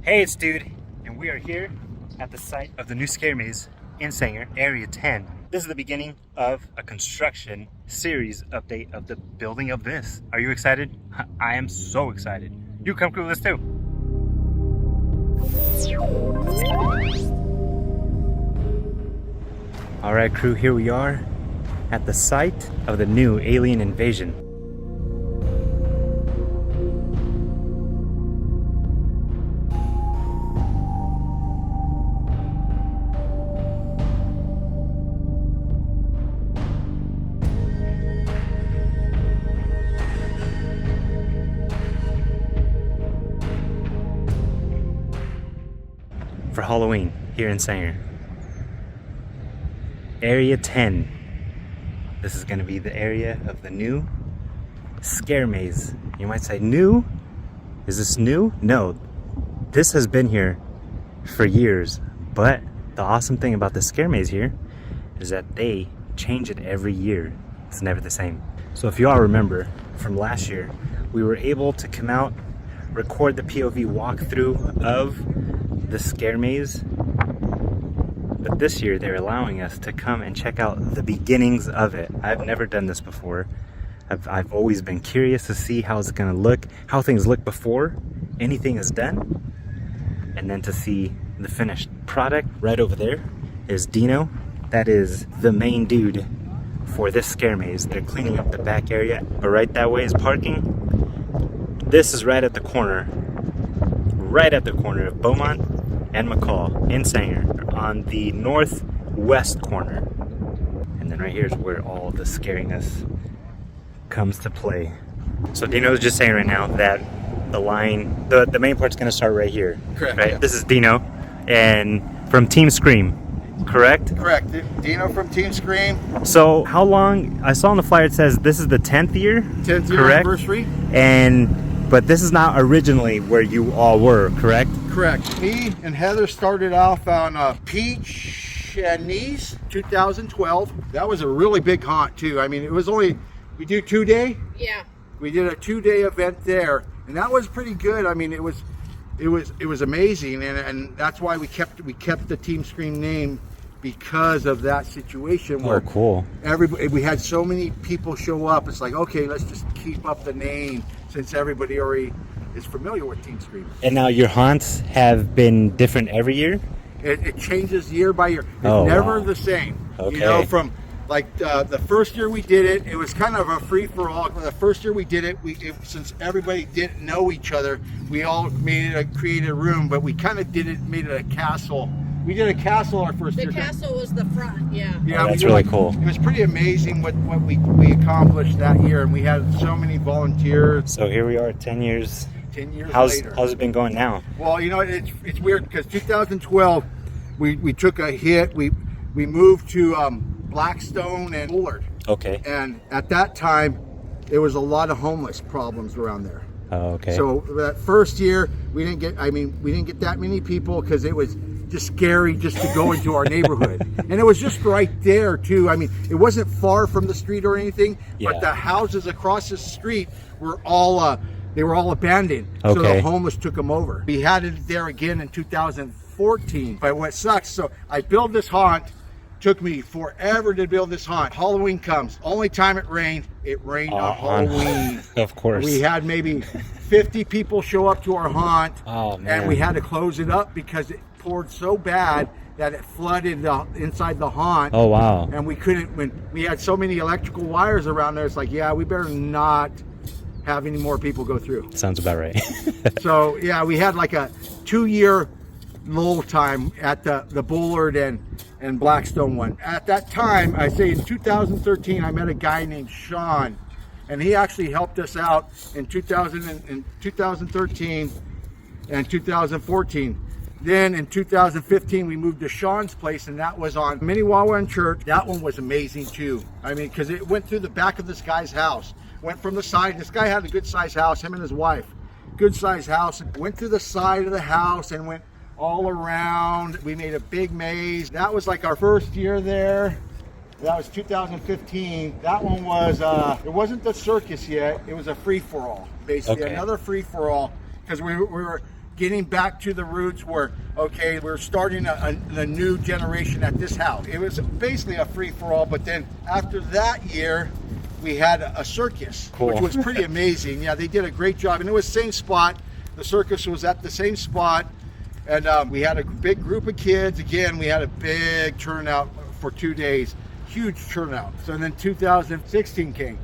Hey, it's Dude, and we are here at the site of the new scare maze in Sanger, Area 10. This is the beginning of a construction series update of the building of this. Are you excited? I am so excited. You come crew with us too. All right, crew, here we are at the site of the new alien invasion. For Halloween here in Sanger. Area 10. This is going to be the area of the new scare maze. You might say, new? Is this new? No. This has been here for years. But the awesome thing about the scare maze here is that they change it every year. It's never the same. So if you all remember from last year, we were able to come out, record the POV walkthrough of the scare maze, but this year they're allowing us to come and check out the beginnings of it. I've never done this before. I've always been curious to see how it's gonna look, how things look before anything is done, and then to see the finished product. Right over there is Dino. That is the main dude for this scare maze. They're cleaning up the back area, but right that way is parking. This is right at the corner of Beaumont and McCall in Sanger, on the northwest corner. And then right here is where all the scariness comes to play. So Dino's just saying right now that the line, the main part's gonna start right here. Correct. Right? Yeah. This is Dino, and from Team Skream, correct? Correct. Dino from Team Skream. So how long, I saw on the flyer it says this is the 10th year? 10th year correct? anniversary. But this is not originally where you all were, correct? Correct. Me and Heather started off on Peach and Knees, 2012. That was a really big haunt too. I mean, it was only, we do 2-day. Yeah. We did a 2-day event there, and that was pretty good. I mean, it was amazing, and that's why we kept the Team Skream name, because of that situation where cool. We had so many people show up. It's like, okay, let's just keep up the name since everybody already is familiar with Team Skream. And now your haunts have been different every year? It changes year by year. It's never the same. Okay. You know, from like the first year we did it, it was kind of a free-for-all. The first year we did it, since everybody didn't know each other, we all created a room, but we kind of made it a castle. We did a castle our first year. The castle was the front, yeah. Yeah, that's really cool. It was pretty amazing what we accomplished that year, and we had so many volunteers. So here we are 10 years. 10 years later. How's it been going now? Well, you know, it's weird because 2012, we took a hit. We moved to Blackstone and Bullard. Okay. And at that time, there was a lot of homeless problems around there. Oh, okay. So that first year, we didn't get that many people because it was just scary just to go into our neighborhood. And it was just right there too. I mean, it wasn't far from the street or anything, but the houses across the street were all abandoned. Okay. So the homeless took them over. We had it there again in 2014. But what sucks, so I built this haunt. Took me forever to build this haunt. Halloween comes. Only time it rained on Halloween. Of course. We had maybe 50 people show up to our haunt. Oh, man. And we had to close it up because it poured so bad that it flooded inside the haunt. Oh, wow. And we couldn't, when we had so many electrical wires around there, it's like, yeah, we better not have any more people go through. Sounds about right. So yeah, we had like a 2-year lull time at the Bullard and Blackstone one. At that time, I say in 2013, I met a guy named Sean, and he actually helped us out in 2013 and 2014. Then in 2015, we moved to Sean's place, and that was on Minnewawa and Church. That one was amazing too. I mean, because it went through the back of this guy's house. Went from the side. This guy had a good sized house, him and his wife. Good sized house. Went through the side of the house and went all around. We made a big maze. That was like our first year there. That was 2015. That one was, it wasn't the circus yet. It was a free-for-all, basically. Okay. Another free-for-all, because we getting back to the roots where, okay, we're starting a new generation at this house. It was basically a free-for-all, but then after that year, we had a circus, Cool. which was pretty amazing. Yeah, they did a great job, and it was same spot. The circus was at the same spot, and we had a big group of kids. Again, we had a big turnout for 2 days, huge turnout. So then 2016 came,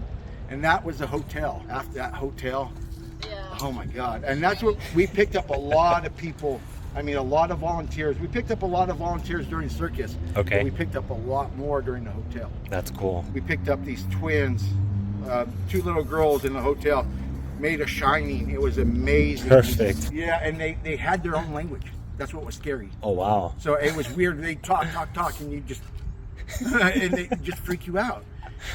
and that was the hotel. After that hotel, Yeah. oh my God. And that's what we picked up, a lot of people. I mean, a lot of volunteers. We picked up a lot of volunteers during circus. Okay. But we picked up a lot more during the hotel. That's cool. We picked up these twins, 2 little girls in the hotel, made a shining. It was amazing. Perfect. Yeah, and they had their own language. That's what was scary. Oh, wow. So it was weird. They talk, and you just, and they just freak you out.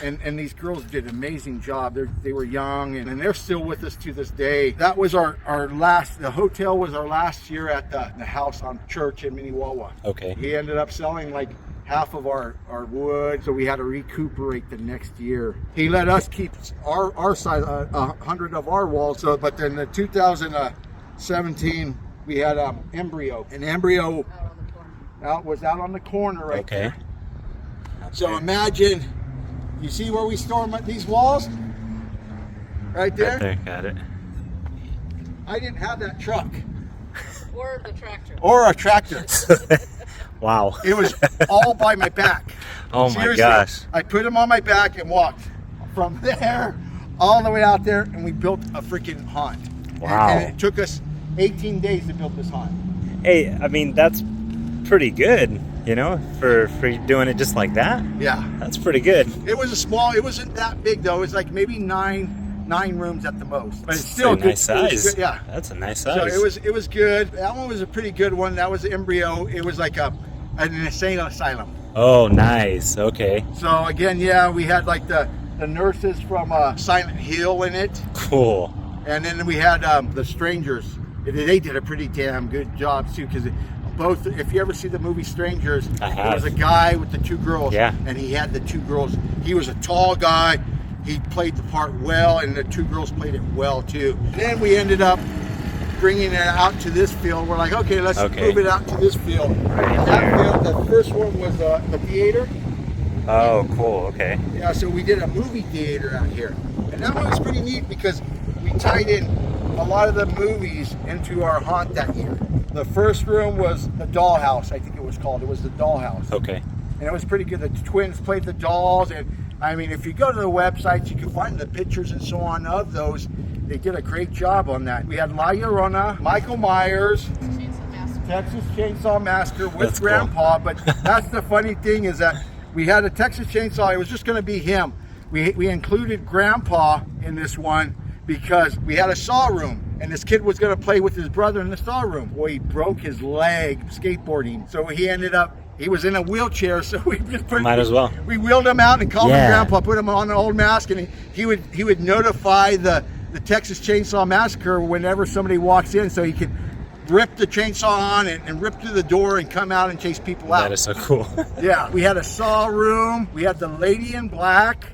And these girls did an amazing job. They were young, and they're still with us to this day. That was our last, the hotel was our last year at the house on Church in Minnewawa. Okay. He ended up selling like half of our wood, so we had to recuperate the next year. He let us keep our side, 100 of our walls. So, but then the 2017, we had embryo. An embryo was out on the corner right Okay. there. So imagine, you see where we store these walls? Right there? Right there, got it. I didn't have that truck Or the tractor. or a tractor. Wow. It was all by my back. Oh my Seriously, gosh. I put him on my back and walked from there all the way out there, and we built a freaking haunt. Wow. And it took us 18 days to build this haunt. Hey, I mean, that's pretty good, you know, for doing it just like that. Yeah. That's pretty good. It was it wasn't that big though. It was like maybe nine rooms at the most. But it's It's still a nice good. It was size. good, yeah. That's a nice So size. it was good. That one was a pretty good one. That was the embryo. It was like an insane asylum. Oh, nice. Okay. So again, yeah, we had like the nurses from Silent Hill in it. Cool. And then we had the strangers. They did a pretty damn good job too, because both, if you ever see the movie Strangers, I there have. was a guy with the 2 girls, Yeah. and he had the 2 girls. He was a tall guy. He played the part well, and the 2 girls played it well too. Then we ended up bringing it out to this field. We're like, okay, let's move it out to this field. Right That there. field, the first one was a theater. Oh, cool. Okay. Yeah, so we did a movie theater out here. And that one was pretty neat because we tied in a lot of the movies into our haunt that year. The first room was the dollhouse, I think it was called. It was the dollhouse. Okay. And it was pretty good. The twins played the dolls. And I mean, if you go to the websites, you can find the pictures and so on of those. They did a great job on that. We had La Llorona, Michael Myers, Chainsaw Massacre. Texas Chainsaw Massacre with That's cool. Grandpa. But that's the funny thing is that we had a Texas Chainsaw. It was just going to be him. We included Grandpa in this one because we had a saw room. And this kid was going to play with his brother in the saw room. Well, he broke his leg skateboarding. So he was in a wheelchair. So we just Might as well. We wheeled him out and called him Yeah. Grandpa, put him on an old mask, and he would notify the Texas Chainsaw Massacre whenever somebody walks in, so he could rip the chainsaw on and rip through the door and come out and chase people out. That is so cool. Yeah, we had a saw room. We had the Lady in Black.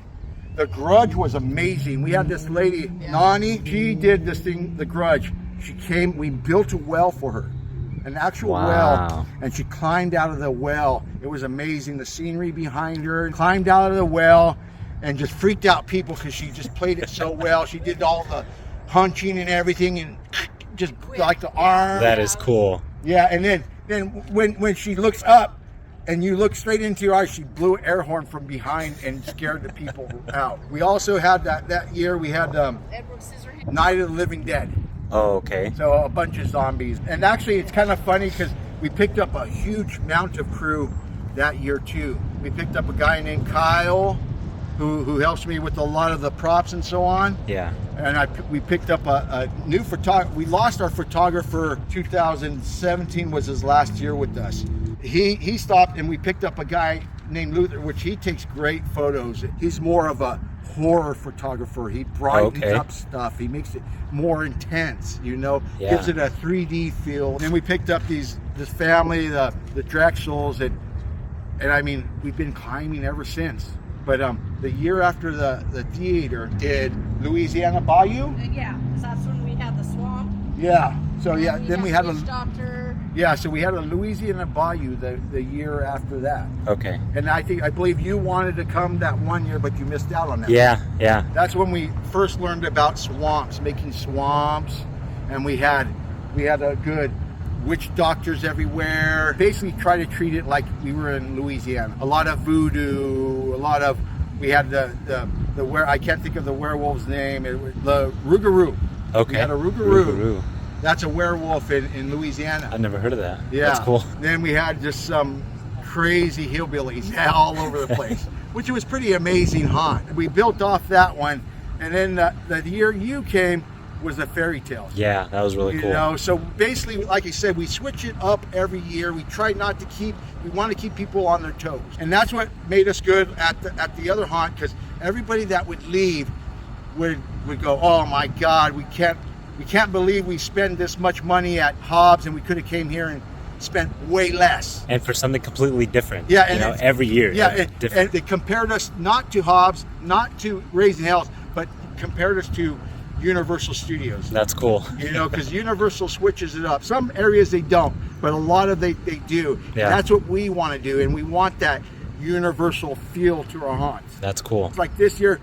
The Grudge was amazing. We had this lady, Nani. She did this thing, The Grudge. She came, we built a well for her, an actual Wow. well, and she climbed out of the well. It was amazing. The scenery behind her, climbed out of the well and just freaked out people because she just played it so well. She did all the hunching and everything and just like the arm. That is cool. Yeah, and then when she looks up and you look straight into her eyes, she blew an air horn from behind and scared the people out. We also had that year, we had Edward Scissorhands. Night of the Living Dead. Oh, okay. So a bunch of zombies. And actually it's kind of funny because we picked up a huge amount of crew that year too. We picked up a guy named Kyle who helps me with a lot of the props and so on. Yeah. And we picked up a new photographer. We lost our photographer. 2017 was his last year with us. He stopped and we picked up a guy named Luther, which he takes great photos. He's more of a horror photographer. He brightens up stuff. He makes it more intense, you know, gives it a 3D feel. And then we picked up this family, the Drexels, and I mean, we've been climbing ever since. But the year after the theater did Louisiana Bayou. Yeah, 'cause that's when we had the swamp. Yeah. So yeah, And then we had Witch a Doctor. yeah. So we had a Louisiana Bayou the year after that. Okay. And I believe you wanted to come that one year, but you missed out on that. Yeah, yeah. That's when we first learned about swamps, making swamps, and we had a good witch doctors everywhere. Basically, try to treat it like we were in Louisiana. A lot of voodoo. We had the where I can't think of the werewolf's name. It was the Rougarou. Okay. We had a Rougarou. Rougarou. That's a werewolf in Louisiana. I've never heard of that. Yeah. That's cool. Then we had just some crazy hillbillies all over the place, which was pretty amazing haunt. We built off that one, and then the year you came was the fairy tale. Yeah, that was really cool. You know, so basically, like I said, we switch it up every year. We try not to we want to keep people on their toes, and that's what made us good at the other haunt, because everybody that would leave would go, oh my God, we can't believe we spend this much money at Hobbs, and we could have came here and spent way less. And for something completely different. Yeah, and every year. Yeah, different. and they compared us not to Hobbs, not to Raising Hells, but compared us to Universal Studios. That's cool. You know, because Universal switches it up. Some areas they don't, but a lot of they do. Yeah. And that's what we want to do, and we want that Universal feel to our haunts. That's cool. It's like this year,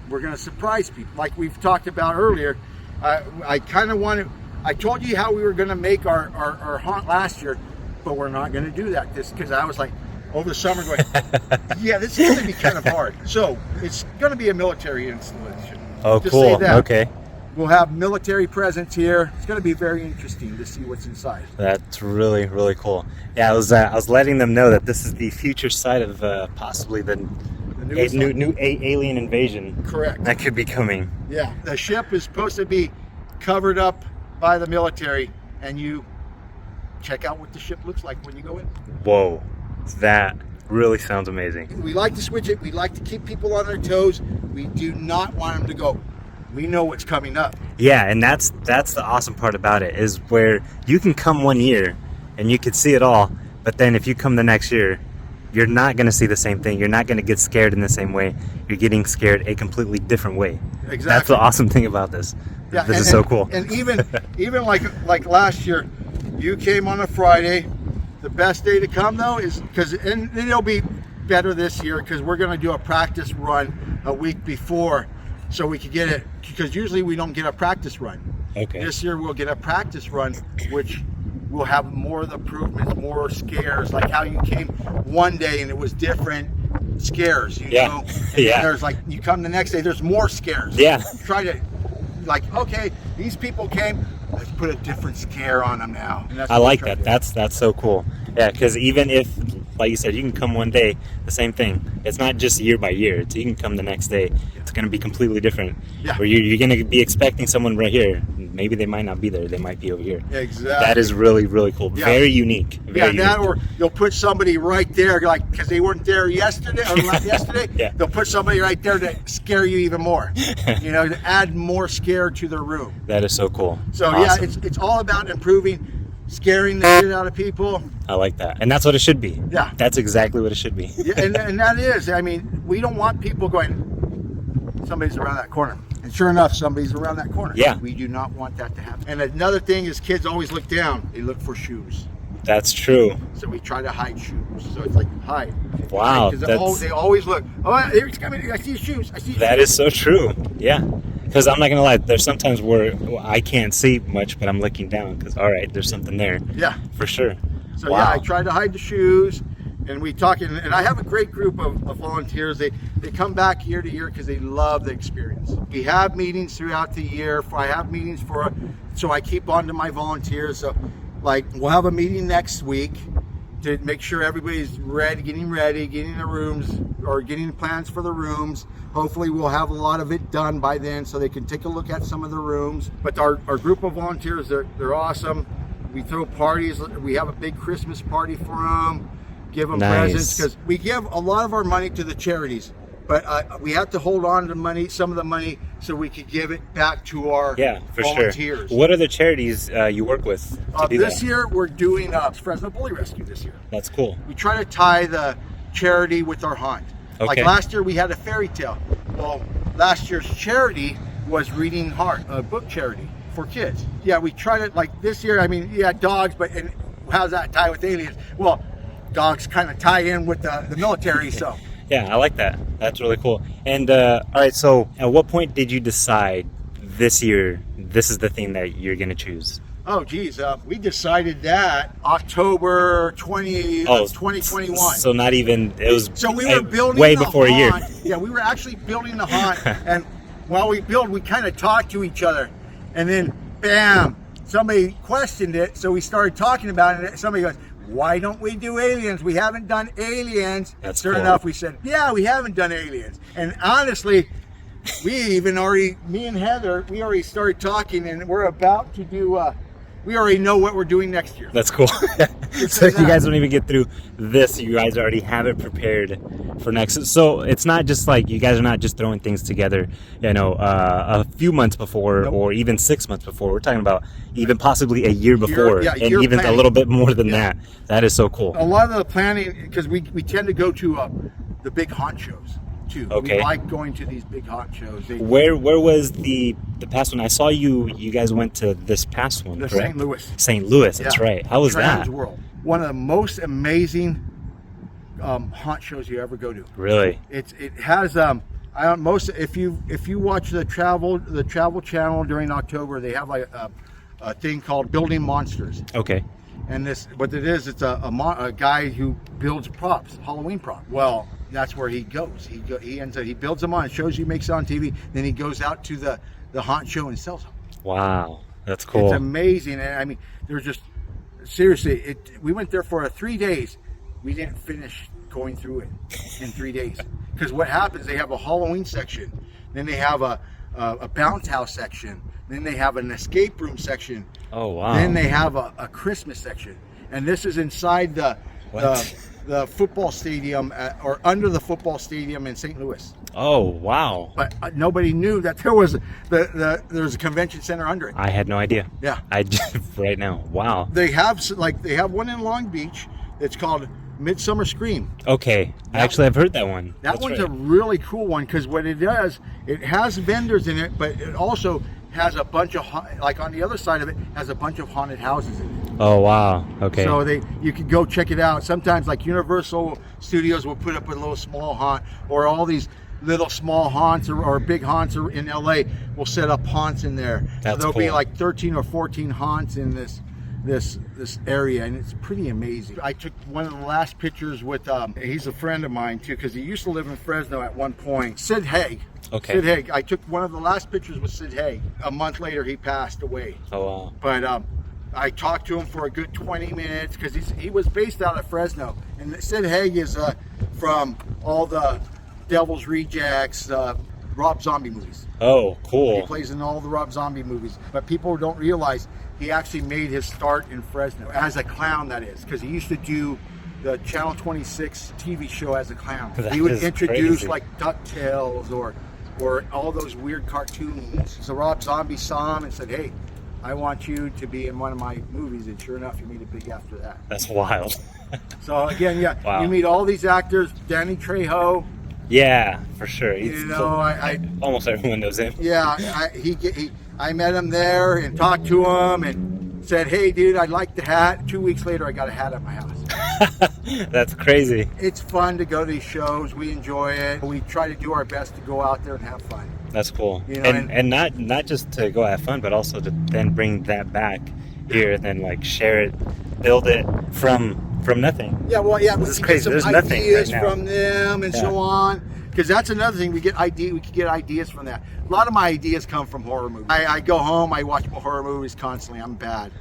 we're going to surprise people. Like we've talked about earlier, I kind of want to. I told you how we were going to make our haunt last year, but we're not going to do that because I was like, over the summer going, yeah, this is going to be kind of hard. So it's going to be a military installation. Oh, Just cool. say that. Okay. We'll have military presence here. It's going to be very interesting to see what's inside. That's really, really cool. Yeah, I was letting them know that this is the future site of possibly the new alien invasion. Correct. That could be coming. Yeah. The ship is supposed to be covered up by the military, and you check out what the ship looks like when you go in. Whoa. That really sounds amazing. We like to switch it. We like to keep people on their toes. We do not want them to go, we know what's coming up. Yeah, and that's the awesome part about it, is where you can come one year and you can see it all, but then if you come the next year, you're not going to see the same thing. You're not going to get scared in the same way. You're getting scared a completely different way. Exactly. That's the awesome thing about this. Yeah, this is so cool. And even like last year, you came on a Friday. The best day to come though is and it'll be better this year because we're going to do a practice run a week before, so we could get it, because usually we don't get a practice run. Okay. This year we'll get a practice run, which will have more of the improvements, more scares, like how you came one day and it was different scares, you know? And yeah. There's like, you come the next day, there's more scares. Yeah. Try to, like, okay, these people came, let's put a different scare on them now. And that's I what like we're trying that. to do. That's so cool. Yeah, because even if, like you said, you can come one day, the same thing. It's not just year by year. You can come the next day. It's going to be completely different. Yeah. Where you're going to be expecting someone right here. Maybe they might not be there. They might be over here. Exactly. That is really, really cool. Yeah. Very unique. Very That unique. or they'll put somebody right there, like, because they weren't there yesterday or yesterday. Yeah. They'll put somebody right there to scare you even more. You know, to add more scare to their room. That is so cool. So Awesome. yeah, it's all about improving, scaring the shit out of people. I like that. And that's what it should be. Yeah. That's exactly what it should be. Yeah, and that is, I mean, we don't want people going, somebody's around that corner. And sure enough, somebody's around that corner. Yeah. We do not want that to happen. And another thing is, kids always look down. They look for shoes. That's true. So we try to hide shoes. So it's like, hide. Wow. Because they always look, oh, here he's coming. I see his shoes. I see his That shoes. is so true. Yeah. Because I'm not going to lie, there's sometimes where I can't see much, but I'm looking down because, all right, there's something there. Yeah. For sure. So Wow. yeah, I try to hide the shoes, and we talk, and I have a great group of volunteers. They come back year to year because they love the experience. We have meetings throughout the year. I have meetings so I keep on to my volunteers. So like we'll have a meeting next week to make sure everybody's getting the rooms, or getting the plans for the rooms. Hopefully we'll have a lot of it done by then so they can take a look at some of the rooms. But our group of volunteers, they're awesome. We throw parties. We have a big Christmas party for them, give them Nice. presents, because we give a lot of our money to the charities. But we have to hold on to some of the money, so we could give it back to our For volunteers. sure. What are the charities you work with to do This that? year we're doing Fresno Bully Rescue this year. That's cool. We try to tie the charity with our haunt. Like Okay. last year we had a fairy tale. Well, last year's charity was Reading Heart, a book charity. for kids. Yeah, we tried it like this year. I mean, yeah, dogs, but and how's that tie with aliens? Well, dogs kind of tie in with the military, so. Yeah, I like that. That's really cool. And all right, so at what point did you decide this year this is the thing that you're going to choose? Oh, geez. We decided that October 2021. So not even, it was So we were building way the before a year. haunt. Yeah, we were actually building the haunt. And while we build, we kind of talked to each other. And then, bam, somebody questioned it. So we started talking about it. Somebody goes, why don't we do aliens? We haven't done aliens. That's Sure cool. enough, we said, yeah, we haven't done aliens. And honestly, me and Heather, we already started talking, and we're about to do, we already know what we're doing next year. That's cool. So you guys don't even get through this. You guys already have it prepared for next. So it's not just like you guys are not just throwing things together, a few months before or even 6 months before. We're talking about even possibly a year before and even planning. a little bit more than that. That is so cool. A lot of the planning, because we tend to go to the big haunt shows too. Okay. We like going to these big haunt shows. Where was the past one? I saw you guys went to this past one, correct? St. Louis. St. Louis, that's right. How was that? World. One of the most amazing haunt shows you ever go to. Really? It has if you watch the travel channel during October, they have like a thing called Building Monsters. Okay. And what it is, it's a guy who builds props, Halloween props. Well, that's where he goes. He builds them on, shows you, makes it on TV. Then he goes out to the haunt show and sells them. Wow, that's cool. It's amazing. And I mean, there's just seriously, we went there for 3 days. We didn't finish going through it in 3 days, because what happens? They have a Halloween section, then they have a bounce house section, then they have an escape room section. Oh wow! Then they have a Christmas section, and this is inside the football stadium or under the football stadium in St. Louis. Oh wow! But nobody knew that there was there's a convention center under it. I had no idea. Yeah, I right now. Wow. They have one in Long Beach. It's called Midsummer Scream. Okay, Actually, I've heard that one. That's one's right. A really cool one, because what it does, it has vendors in it, but it also has a bunch of, like on the other side of it, has a bunch of haunted houses in it. Oh wow! Okay. So you can go check it out. Sometimes like Universal Studios will put up a little small haunt, or all these little small haunts or big haunts in LA will set up haunts in there. That's so there'll cool. be like 13 or 14 haunts in this area, and it's pretty amazing. I took one of the last pictures with he's a friend of mine too, because he used to live in Fresno at one point. Sid Haig. Okay. Sid Haig. I took one of the last pictures with Sid Haig. A month later, he passed away. Oh wow. But I talked to him for a good 20 minutes, because he was based out of Fresno, and Sid Haig is from all the Devil's Rejects, Rob Zombie movies. Oh, cool. He plays in all the Rob Zombie movies, but people don't realize he actually made his start in Fresno as a clown, that is, because he used to do the Channel 26 TV show as a clown. That He would is introduce crazy. like DuckTales or all those weird cartoons. So Rob Zombie saw him and said, "Hey, I want you to be in one of my movies," and sure enough, he made it big after that. That's wild. So again, yeah, Wow. You meet all these actors. Danny Trejo. Yeah, for sure. You know, I almost everyone knows him. yeah, I met him there and talked to him and said, "Hey, dude, I like the hat." 2 weeks later, I got a hat at my house. That's crazy. It's fun to go to these shows. We enjoy it. We try to do our best to go out there and have fun. That's cool. You know, and not just to go have fun, but also to then bring that back here and then like share it, build it from nothing. Yeah, well, yeah, This we is can crazy. get some There's nothing ideas right now. from them and so on. Because that's another thing, we could get ideas from that. A lot of my ideas come from horror movies. I go home, I watch horror movies constantly. I'm bad.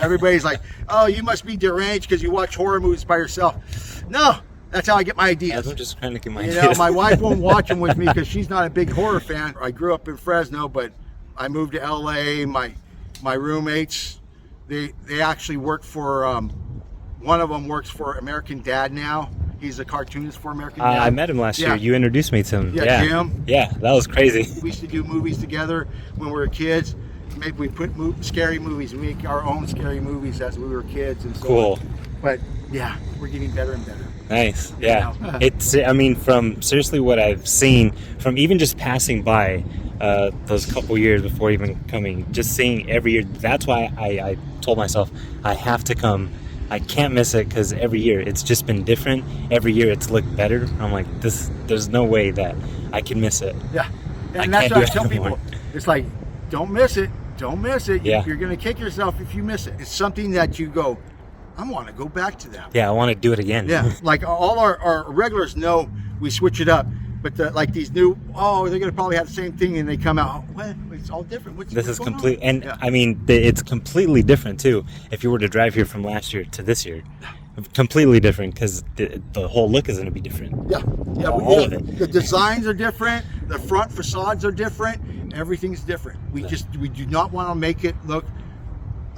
Everybody's like, "Oh, you must be deranged because you watch horror movies by yourself." No, that's how I get my ideas. I'm just trying to get my You ideas. know, my wife won't watch them with me because she's not a big horror fan. I grew up in Fresno, but I moved to LA. My roommates, they actually work for, one of them works for American Dad now. He's a cartoonist for American Dad. I met him last year. You introduced me to him. Yeah, Jim. Yeah, that was crazy. We used to do movies together when we were kids. Maybe we put scary movies. We make our own scary movies as we were kids and so Cool. on. But yeah, we're getting better and better. Nice. Yeah. You know? It's, I mean, from seriously what I've seen, from even just passing by those couple years before even coming, just seeing every year, that's why I told myself I have to come. I can't miss it because every year it's just been different. Every year it's looked better. I'm like, there's no way that I can miss it. Yeah. I And that's can't what I do it tell anymore. people. It's like, don't miss it. Don't miss it. Yeah. You're going to kick yourself if you miss it. It's something that you go, I want to go back to that. Yeah, I want to do it again. Yeah. Like all our regulars know we switch it up. But like these new, they're going to probably have the same thing and they come out, well, it's all different. This is going complete, on? and Yeah. I mean, it's completely different too. If you were to drive here from last year to this year, completely different because the whole look is going to be different. Yeah, yeah, All of it. The designs are different. The front facades are different. Everything's different. We do not want to make it look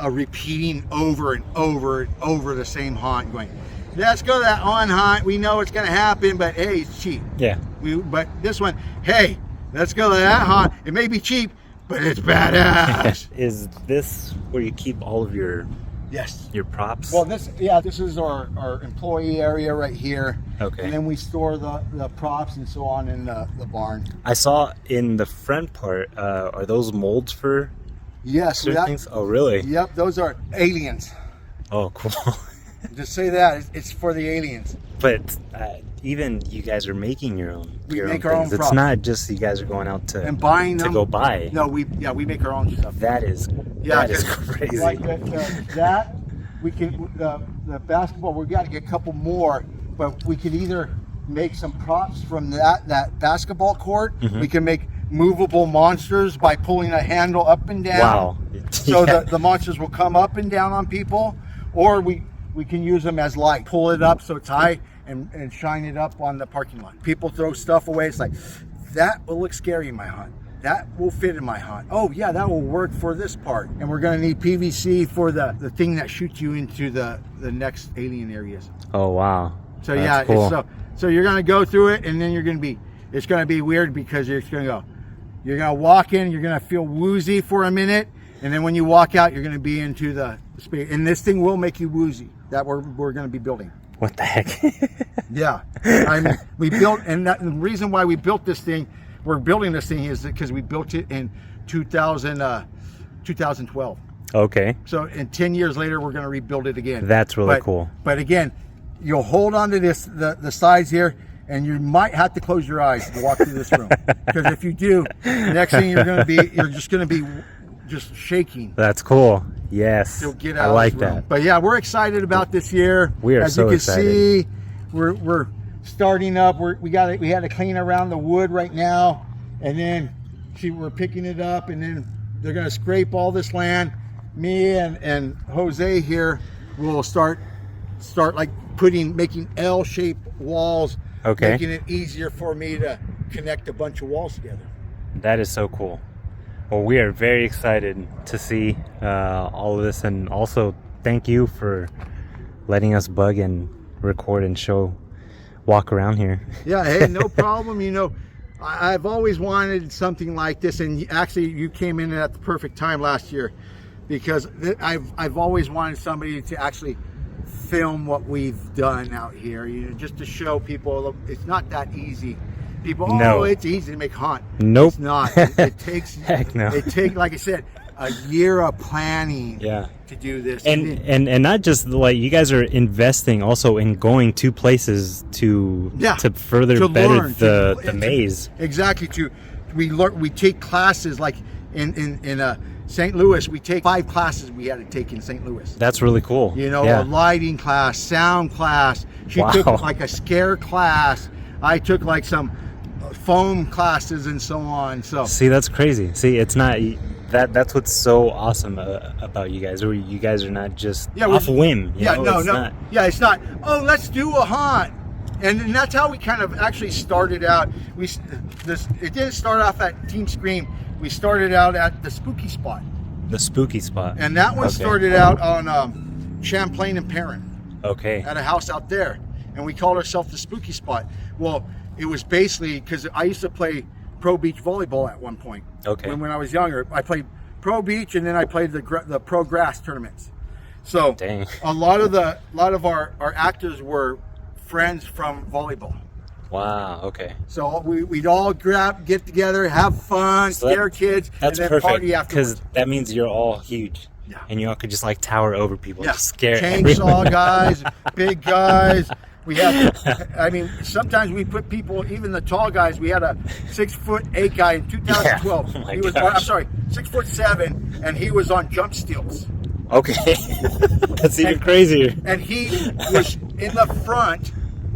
repeating over and over and over the same haunt. Going, let's go to that one haunt. We know it's going to happen, but hey, it's cheap. Yeah. But this one, hey, let's go to that haunt. It may be cheap, but it's badass. Is this where you keep all of your Yes. props? Well, this is our employee area right here. Okay. And then we store the props and so on in the barn. I saw in the front part, are those molds for Yes. certain things? Oh, really? Yep, those are aliens. Oh, cool. Just say that. It's for the aliens. But even you guys are making your own. We make things. our own It's props. not just you guys are going out to And buying them. go buy. No, we make our own stuff. That is Yeah, that is 'cause crazy. Like that, we can the basketball. We got to get a couple more, but we can either make some props from that basketball court. Mhm. We can make movable monsters by pulling a handle up and down. Wow. So Yeah. the monsters will come up and down on people, or we can use them as light. Pull it up so it's high and shine it up on the parking lot. People throw stuff away. It's like, that will look scary in my hunt. That will fit in my hunt. Oh yeah, that will work for this part. And we're gonna need PVC for the thing that shoots you into the next alien areas. Oh, wow. So That's yeah, cool. so you're gonna go through it, and then it's gonna be weird because you're gonna walk in, you're gonna feel woozy for a minute, and then when you walk out, you're gonna be into the space. And this thing will make you woozy. That we're gonna be building. What the heck? Yeah, I mean, we built, and the reason why we built this thing, we're building this thing is because we built it in 2012. Okay. So, and 10 years later, we're going to rebuild it again. That's really cool. But again, you'll hold on to the sides here, and you might have to close your eyes to walk through this room. Because if you do, next thing you're just going to be just shaking. That's cool. Yes. To get I out like of this room. that. But yeah, we're excited about this year. We are As so you can excited. see, we're starting up. We had to clean around the wood right now, and then we're picking it up, and then they're going to scrape all this land. Me and Jose here will start like making L-shaped walls, Okay. making it easier for me to connect a bunch of walls together. That is so cool. Well, we are very excited to see all of this, and also thank you for letting us bug and record and walk around here. Yeah, hey, no problem. You know, I've always wanted something like this, and actually you came in at the perfect time last year, because I've always wanted somebody to actually film what we've done out here, you know, just to show people it's not that easy. People, No. it's easy to make haunt. Nope. It's not. It takes, Heck no. It takes, like I said, a year of planning Yeah. to do this. And not just like you guys are investing also in going to places to further to better learn, the maze. Exactly. We take classes like in St. Louis. We take 5 classes we had to take in St. Louis. That's really cool. You know, Yeah. a lighting class, sound class. She Wow. took like a scare class. I took like some foam classes and so on. So See, that's crazy. See, it's not that's what's so awesome about you guys. Where you guys are not just off a whim. You know? It's not. Yeah, it's not. Oh, let's do a haunt, and that's how we kind of actually started out. It didn't start off at Team Skream. We started out at the spooky spot, The spooky spot. and that one Okay. started out on Champlain and Perrin Okay. at a house out there, and we called ourselves the spooky spot. Well, it was basically because I used to play pro beach volleyball at one point. Okay. When I was younger, I played pro beach, and then I played the pro grass tournaments. So Dang. a lot of our actors were friends from volleyball. Wow. Okay. So we'd all get together, have fun, So that- scare kids, That's and then party perfect afterwards. because that means you're all huge. Yeah. And you all could just like tower over people, Yeah, just scare chainsaw everyone. guys, big guys. We had, I mean, sometimes we put people, even the tall guys. We had a 6'8" guy in 2012. Yeah. Oh my he was, gosh. I'm sorry, 6'7", and he was on jump steels. Okay. That's even And- crazier. And he was in the front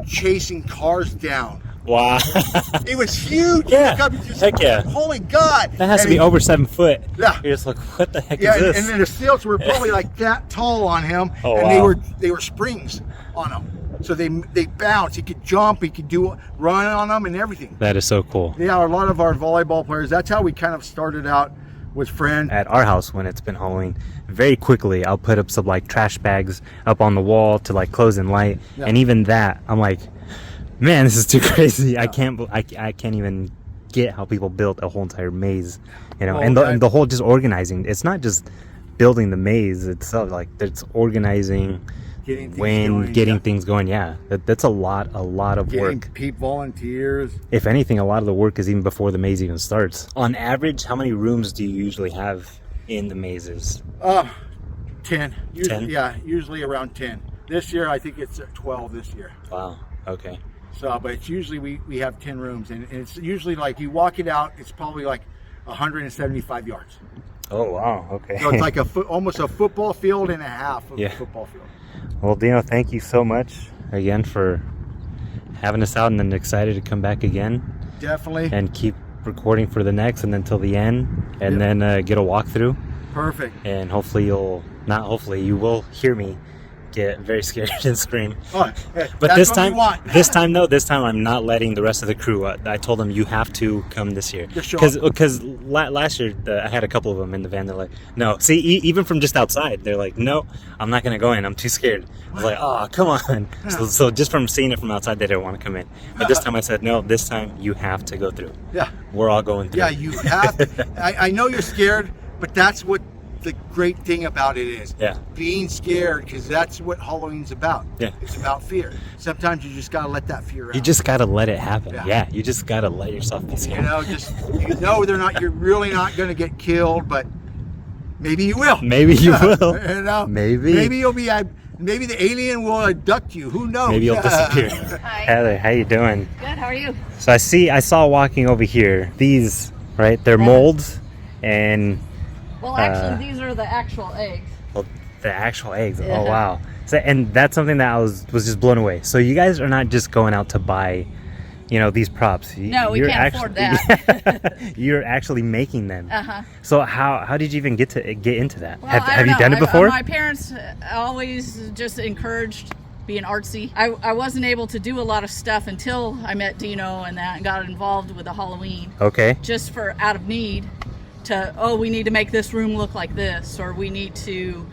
chasing cars down. Wow. He was huge. Yeah. Just, Heck yeah. Holy God. That has And to be he- over 7 foot. Yeah. You're just like, what the heck Yeah, is this? and then the stilts were probably like that tall on him, Oh, and wow. they were springs on him, so they bounce. He could jump, he could run on them and everything. That is so cool. Yeah, a lot of our volleyball players. That's how we kind of started out, with friends. At our house, when it's been Halloween, very quickly I'll put up some like trash bags up on the wall to like close in light, Yeah. and even that I'm like, man, this is too crazy. I can't even get how people built a whole entire maze, you know. Well, And the whole just organizing. It's not just building the maze itself, like it's organizing Getting things when going, getting yeah. things going. Yeah, that's a lot of Getting work. people, volunteers. If anything, a lot of the work is even before the maze even starts. On average, how many rooms do you usually have in the mazes? 10. Usually, 10? Yeah, usually around 10. This year, I think it's 12 this year. Wow. Okay. So, but it's usually we have 10 rooms, and it's usually like you walk it out, it's probably like 175 yards. Oh wow. Okay. So it's like almost a football field and a half of Yeah. a football field. Well, Dino, thank you so much again for having us out, and then excited to come back again Definitely. and keep recording for the next, and then till the end, and Yep. then get a walkthrough, Perfect. and hopefully you will hear me get very scared and scream. Oh, But that's this what time, we want. this time I'm not letting the rest of the crew. I told them you have to come this year Just show because last year I had a couple of them in the van. They're like, no. See, even from just outside, they're like, no, I'm not gonna go in. I'm too scared. I was like, oh, come on. So just from seeing it from outside, they didn't want to come in. But this time I said, no. This time you have to go through. Yeah. We're all going through. Yeah, you have. I know you're scared, but that's what the great thing about it is. Yeah. Being scared, because that's what Halloween's about. Yeah. It's about fear. Sometimes you just gotta let that fear out. You just gotta let it happen. Yeah. Yeah. You just gotta let yourself be scared. You know, you're really not gonna get killed, but maybe you will. Maybe you will. You know, Maybe. Maybe you'll be. Maybe the alien will abduct you. Who knows? Maybe you'll disappear. Hi. Heather, how you doing? Good, how are you? So I saw walking over here, these, right? They're molds, and Well, actually, these are the actual eggs. well, the actual eggs. Yeah. Oh wow! So, and that's something that I was just blown away. So you guys are not just going out to buy, these props. No, we You're can't afford that. You're actually making them. Uh-huh. So how did you even get into that? Well, have you done it before? My parents always just encouraged being artsy. I wasn't able to do a lot of stuff until I met Dino and got involved with the Halloween. Okay. Just for out of need we need to make this room look like this, or we need to,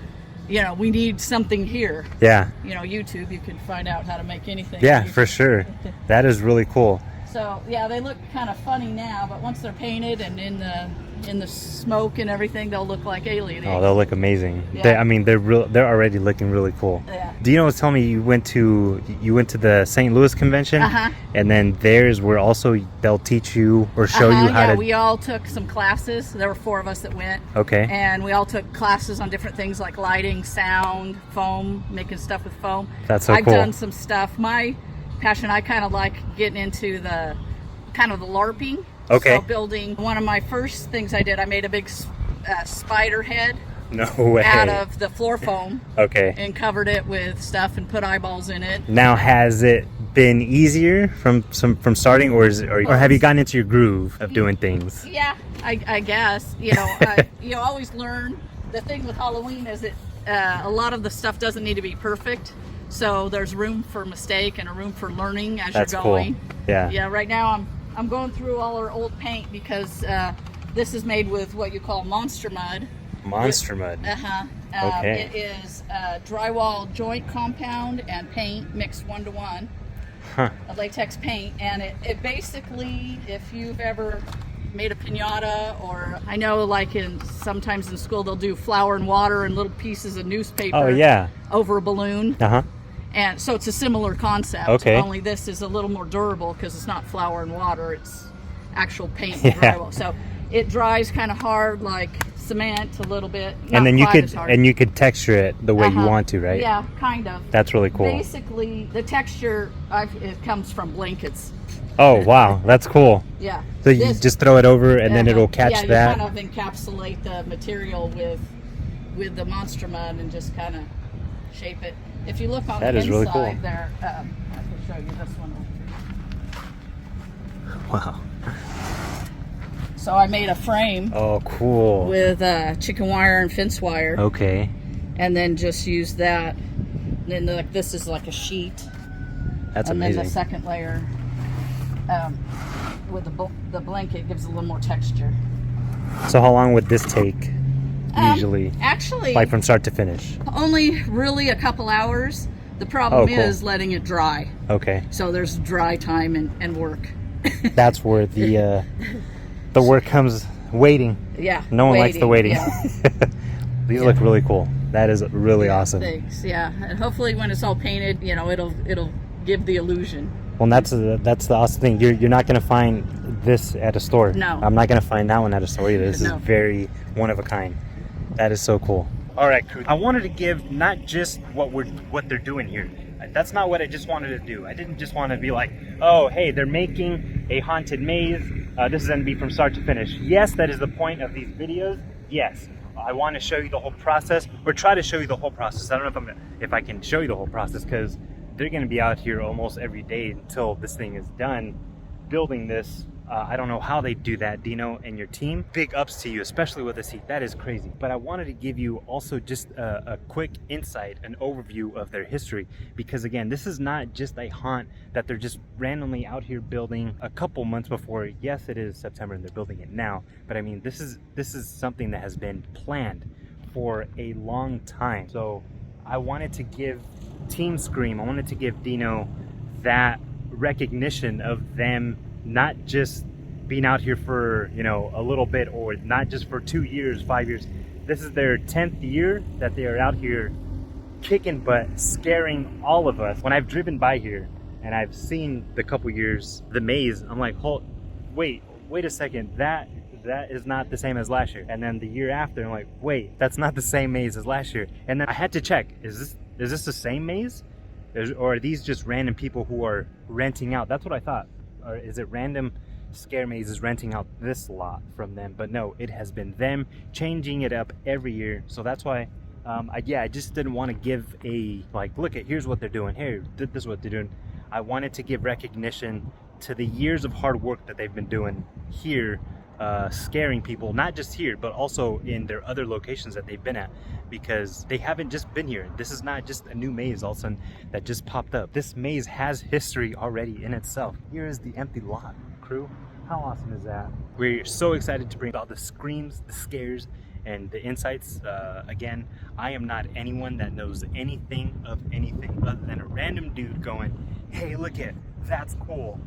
we need something here. Yeah. YouTube, you can find out how to make anything. Yeah, for sure. That is really cool. So yeah, they look kind of funny now, but once they're painted and in the smoke and everything, they'll look like alien eggs. Oh, they'll look amazing. Yeah. They're already looking really cool. Yeah. Dino was telling me you went to the St. Louis convention, Uh-huh. and then there's where also they'll teach you or show you how yeah, to. we all took some classes. There were 4 of us that went. Okay. And we all took classes on different things like lighting, sound, foam, making stuff with foam. That's so I've cool. done some stuff. My passion, I kind of like getting into the LARPing. Okay. So building, one of my first things I did, I made a big spider head No way. out of the floor foam Okay. and covered it with stuff and put eyeballs in it. Now, has it been easier from starting, or have you gotten into your groove of doing things? Yeah, I guess. You always learn. The thing with Halloween is that a lot of the stuff doesn't need to be perfect. So there's room for mistake and a room for learning as That's you're cool. going. Yeah. Yeah, right now I'm going through all our old paint because this is made with what you call monster mud. Monster mud. Uh-huh. Okay. It is drywall joint compound and paint mixed 1-to-1. Huh. A latex paint, and it basically, if you've ever made a piñata, or I know like sometimes in school they'll do flour and water and little pieces of newspaper. Oh yeah. Over a balloon. Uh-huh. And so it's a similar concept. Okay. Only this is a little more durable because it's not flour and water, it's actual paint. Yeah. Drywall. So it dries kind of hard like cement a little bit. And then you you could texture it the way you want to, right? Yeah, kind of. That's really cool. Basically, the texture it comes from blankets. Oh wow, that's cool. Yeah. So you just throw it over and then it'll catch that. Yeah, you kind of encapsulate the material with the Monster Mud and just kind of shape it. If you look on that the is inside really cool. there, I can show you this one. Wow. So I made a frame. Oh, cool. With chicken wire and fence wire. Okay. And then just use that. And then like this is like a sheet. That's amazing. And then the second layer with the blanket gives a little more texture. So how long would this take usually? Actually, like from start to finish? Only really a couple hours. The problem is letting it dry. Okay. So there's dry time and work. That's where the work comes, waiting. Yeah. No one likes the waiting. Yeah. These look really cool. That is really awesome. Thanks. Yeah, and hopefully when it's all painted, it'll give the illusion. Well, that's the awesome thing. You're not going to find this at a store. No. I'm not going to find that one at a store either. This No. is very one of a kind. That is so cool. All right, crew. I wanted to give not just what they're doing here. That's not what I just wanted to do. I didn't just want to be like, oh, hey, they're making a haunted maze. This is going to be from start to finish. Yes, that is the point of these videos. Yes, I want to show you the whole process, or try to show you the whole process. I don't know if I can show you the whole process, because they're going to be out here almost every day until this thing is done building this. I don't know how they do that, Dino and your team. Big ups to you, especially with this heat. That is crazy. But I wanted to give you also just a quick insight, an overview of their history. Because again, this is not just a haunt that they're just randomly out here building a couple months before. Yes, it is September and they're building it now. But I mean, this is something that has been planned for a long time. So I wanted to give Team Skream, I wanted to give Dino that recognition of them not just being out here for, a little bit, or not just for 2 years, 5 years. This is their 10th year that they are out here kicking butt, scaring all of us. When I've driven by here and I've seen the couple years, the maze, I'm like, wait a second, that is not the same as last year. And then the year after, I'm like, wait, that's not the same maze as last year. And then I had to check, is this the same maze? Or are these just random people who are renting out? That's what I thought. Or is it random scare mazes renting out this lot from them? But no, it has been them changing it up every year. So that's why I just didn't want to give here's what they're doing, here, this is what they're doing. I wanted to give recognition to the years of hard work that they've been doing here, scaring people, not just here, but also in their other locations that they've been at, because they haven't just been here. This is not just a new maze all of a sudden that just popped up. This maze has history already in itself. Here is the empty lot, crew. How awesome is that? We're so excited to bring about the screams, the scares, and the insights. Again, I am not anyone that knows anything of anything other than a random dude going, hey, look it, that's cool.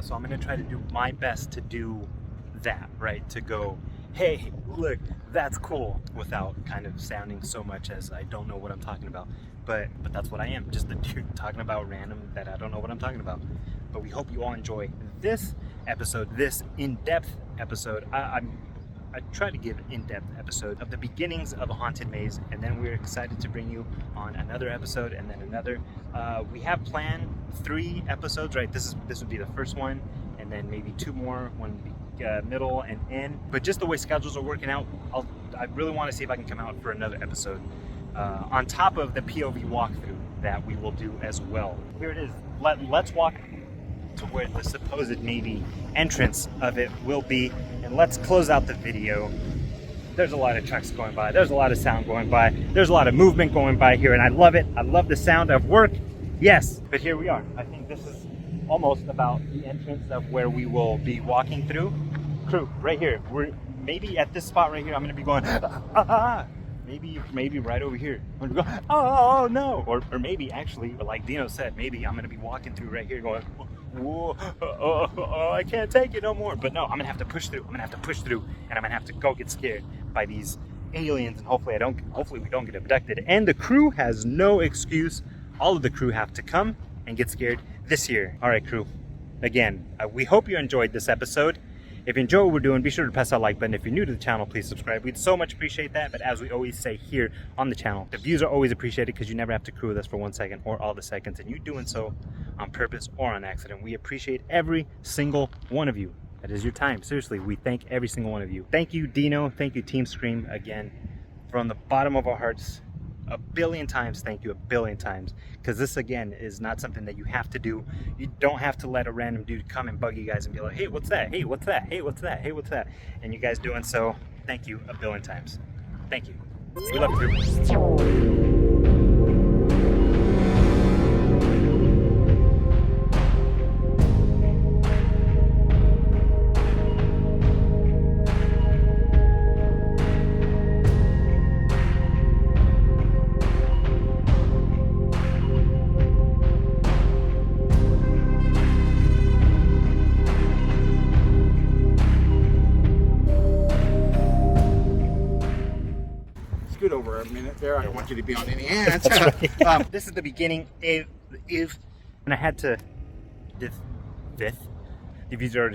So I'm gonna try to do my best to do that, right? To go, hey, look, that's cool, without kind of sounding so much as I don't know what I'm talking about. But that's what I am, just the dude talking about random that I don't know what I'm talking about. But we hope you all enjoy this episode, this in-depth episode. I try to give an in-depth episode of the beginnings of a haunted maze, and then we're excited to bring you on another episode, and then another. We have planned 3 episodes, right? This would be the first one, and then maybe 2 more, one middle and end. But just the way schedules are working out, I really want to see if I can come out for another episode on top of the POV walkthrough that we will do as well. Here it is. Let's walk to where the supposed maybe entrance of it will be, and let's close out the video. There's a lot of trucks going by, there's a lot of sound going by, there's a lot of movement going by here, and I love it. I love the sound of work, yes. But here we are. I think this is almost about the entrance of where we will be walking through. Crew, right here. We're maybe at this spot right here. I'm gonna be going, maybe right over here. I'm gonna go, oh no, or maybe actually, like Dino said, maybe I'm gonna be walking through right here going, whoa, I can't take it no more. But no, I'm gonna have to push through. I'm gonna have to push through, and I'm gonna have to go get scared by these aliens, and hopefully we don't get abducted. And the crew has no excuse. All of the crew have to come and get scared this year. All right, crew. Again, we hope you enjoyed this episode. If you enjoy what we're doing, be sure to press that like button. If you're new to the channel, please subscribe. We'd so much appreciate that. But as we always say here on the channel, the views are always appreciated because you never have to crew with us for 1 second or all the seconds, and you doing so on purpose or on accident. We appreciate every single one of you. That is your time. Seriously, we thank every single one of you. Thank you, Dino. Thank you, Team Skream. Again, from the bottom of our hearts, a billion times thank you, a billion times, because this again is not something that you have to do. You don't have to let a random dude come and bug you guys and be like, hey, what's that? Hey, what's that? Hey, what's that? Hey, what's that? And you guys doing so, thank you a billion times. Thank you. We love you. Scoot over a minute there. I don't want you to be on any ants. This is the beginning and I had to if these are